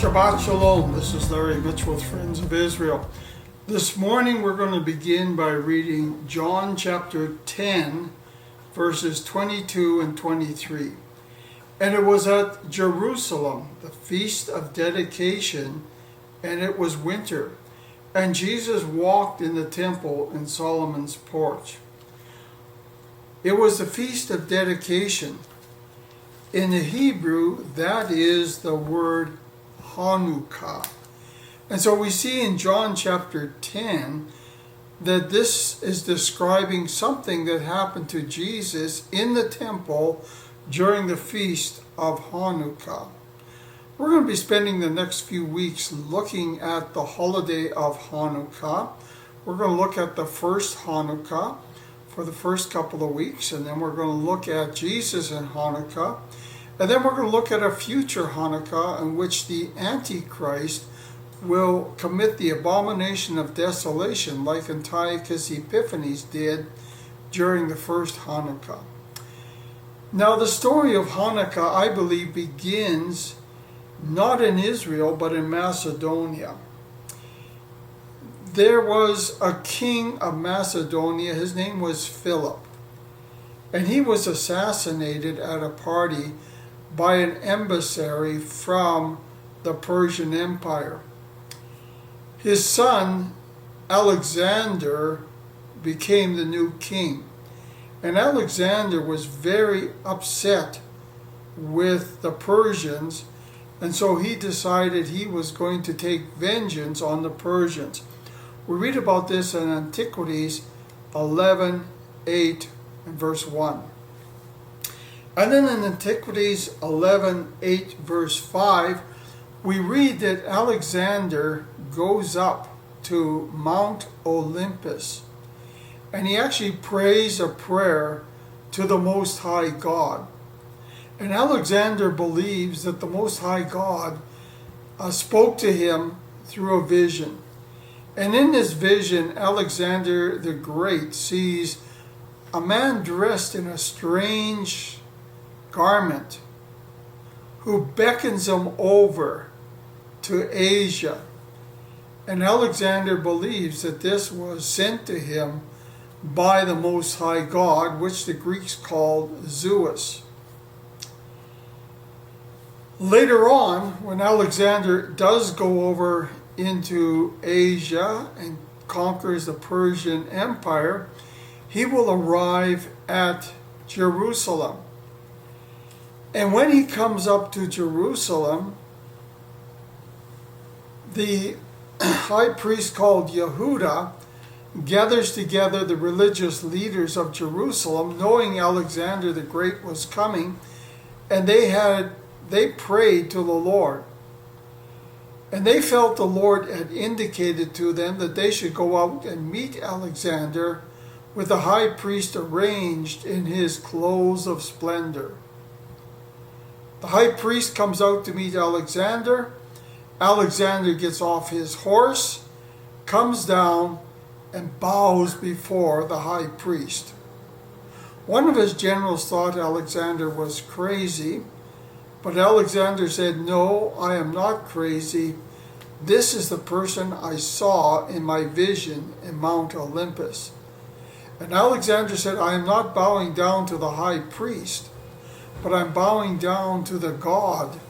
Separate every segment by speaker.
Speaker 1: Shabbat Shalom. This is Larry Mitchell with Friends of Israel. This morning we're going to begin by reading John chapter 10, verses 22 and 23. And it was at Jerusalem, the feast of dedication, and it was winter. And Jesus walked in the temple in Solomon's porch. It was the feast of dedication. In the Hebrew, that is the word Hanukkah. And so we see in John chapter 10 that this is describing something that happened to Jesus in the temple during the feast of Hanukkah. We're going to be spending the next few weeks looking at the holiday of Hanukkah. We're going to look at the first Hanukkah for the first couple of weeks, and then we're going to look at Jesus in Hanukkah. And then we're going to look at a future Hanukkah in which the Antichrist will commit the abomination of desolation like Antiochus Epiphanes did during the first Hanukkah. Now the story of Hanukkah, I believe, begins not in Israel but in Macedonia. There was a king of Macedonia, his name was Philip, and he was assassinated at a party by an emissary from the Persian Empire. His son, Alexander, became the new king. And Alexander was very upset with the Persians, and so he decided he was going to take vengeance on the Persians. We read about this in Antiquities 11:8 and verse 1. And then in Antiquities 11:8 verse 5, we read that Alexander goes up to Mount Olympus, and he actually prays a prayer to the Most High God. And Alexander believes that the Most High God spoke to him through a vision. And in this vision, Alexander the Great sees a man dressed in a strange garment who beckons him over to Asia. And Alexander believes that this was sent to him by the Most High God, which the Greeks called Zeus. Later on, when Alexander does go over into Asia and conquers the Persian Empire, he will arrive at Jerusalem. And when he comes up to Jerusalem, the high priest called Yehuda gathers together the religious leaders of Jerusalem, knowing Alexander the Great was coming, and they prayed to the Lord. And they felt the Lord had indicated to them that they should go out and meet Alexander with the high priest arranged in his clothes of splendor. The high priest comes out to meet Alexander. Alexander gets off his horse, comes down, and bows before the high priest. One of his generals thought Alexander was crazy, but Alexander said, "No, I am not crazy. This is the person I saw in my vision in Mount Olympus." And Alexander said, "I am not bowing down to the high priest, but I'm bowing down to the God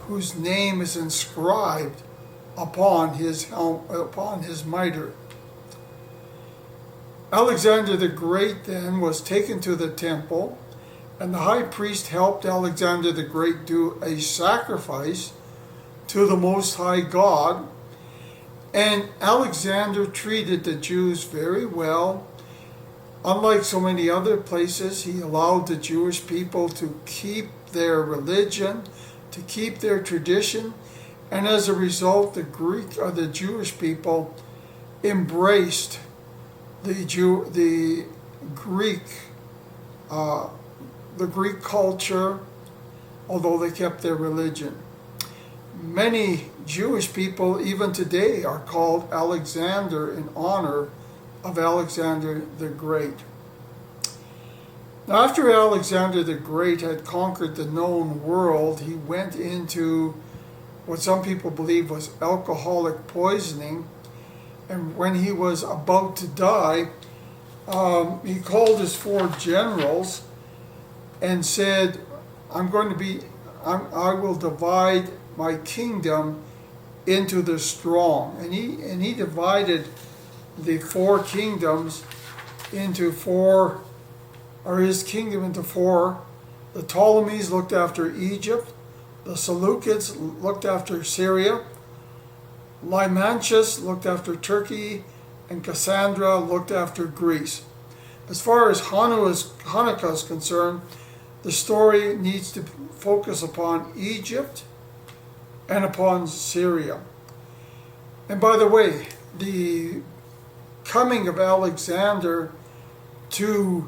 Speaker 1: whose name is inscribed upon his mitre." Alexander the Great then was taken to the temple, and the high priest helped Alexander the Great do a sacrifice to the Most High God. And Alexander treated the Jews very well. Unlike so many other places, he allowed the Jewish people to keep their religion, to keep their tradition, and as a result, the Jewish people embraced the Greek culture, although they kept their religion. Many Jewish people, even today, are called Alexander in honor of Alexander the Great. Now, after Alexander the Great had conquered the known world, he went into what some people believe was alcoholic poisoning. And when he was about to die, he called his 4 generals and said, I will divide my kingdom into the strong. And he divided the 4 kingdoms into 4, or his kingdom into 4. The Ptolemies looked after Egypt. The Seleucids looked after Syria. Lymanchus looked after Turkey, and Cassandra looked after Greece. As far as Hanukkah is concerned, the story needs to focus upon Egypt and upon Syria. And by the way, the coming of Alexander to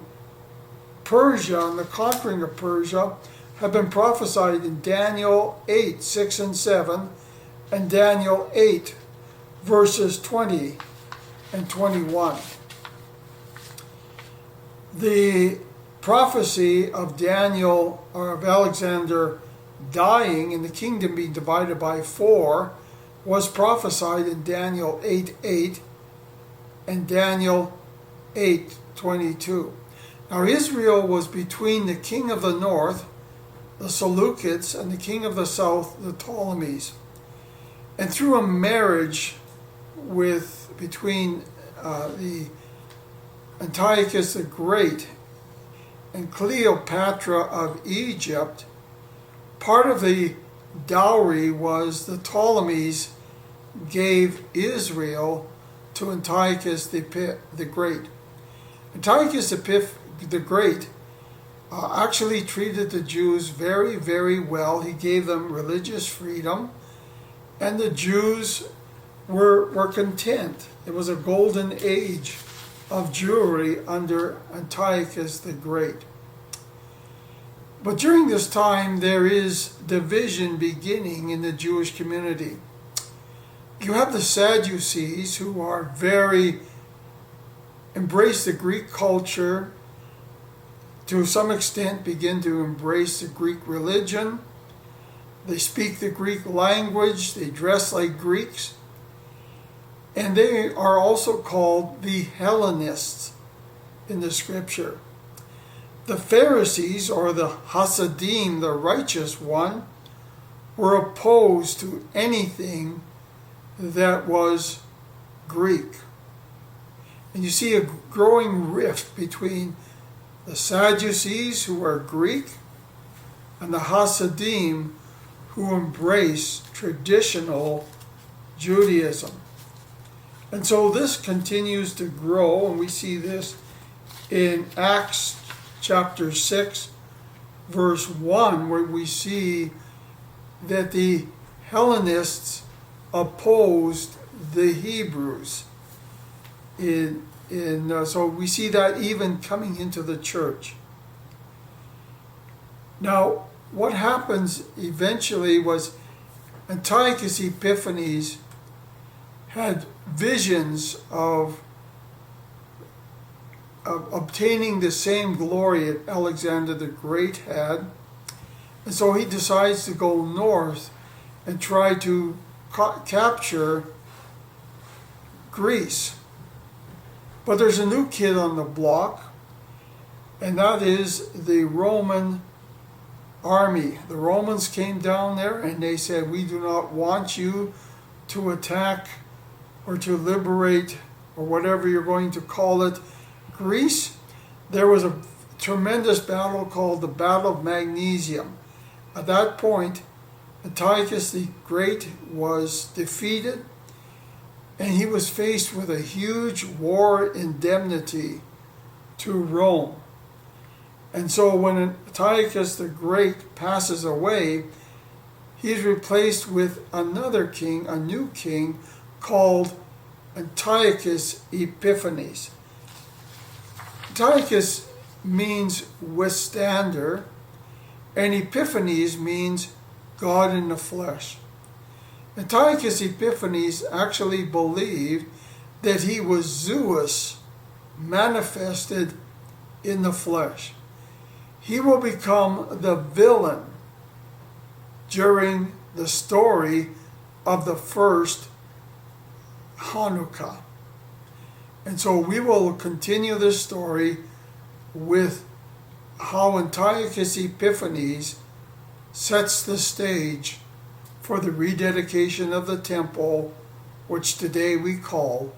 Speaker 1: Persia and the conquering of Persia have been prophesied in Daniel 8, 6 and 7, and Daniel 8, verses 20 and 21. The prophecy of Daniel, or of Alexander dying and the kingdom being divided by 4, was prophesied in Daniel 8:8 and Daniel 8:22. Now Israel was between the king of the north, the Seleucids, and the king of the south, the Ptolemies. And through a marriage between the Antiochus the Great and Cleopatra of Egypt, part of the dowry was the Ptolemies gave Israel to Antiochus the Great. Antiochus the Great actually treated the Jews very, very well. He gave them religious freedom, and the Jews were content. It was a golden age of Jewry under Antiochus the Great. But during this time, there is division beginning in the Jewish community. You have the Sadducees, who are embrace the Greek culture, to some extent begin to embrace the Greek religion. They speak the Greek language, they dress like Greeks, and they are also called the Hellenists in the scripture. The Pharisees, or the Hasidim, the righteous one, were opposed to anything that was Greek. And you see a growing rift between the Sadducees, who are Greek, and the Hasidim, who embrace traditional Judaism. And so this continues to grow, and we see this in Acts chapter 6, verse 1, where we see that the Hellenists opposed the Hebrews. So we see that even coming into the church. Now, what happens eventually was Antiochus Epiphanes had visions of obtaining the same glory that Alexander the Great had. And so he decides to go north and try to capture Greece. But there's a new kid on the block, and that is the Roman army. The Romans came down there and they said, we do not want you to attack or to liberate, or whatever you're going to call it, Greece. There was a tremendous battle called the Battle of Magnesium. At that point, Antiochus the Great was defeated, and he was faced with a huge war indemnity to Rome. And so when Antiochus the Great passes away, he's replaced with another king, a new king, called Antiochus Epiphanes. Antiochus means withstander, and Epiphanes means God in the flesh. Antiochus Epiphanes actually believed that he was Zeus manifested in the flesh. He will become the villain during the story of the first Hanukkah. And so we will continue this story with how Antiochus Epiphanes sets the stage for the rededication of the temple, which today we call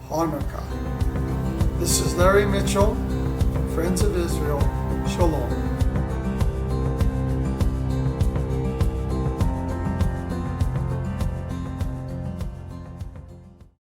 Speaker 1: Hanukkah. This is Larry Mitchell, Friends of Israel. Shalom.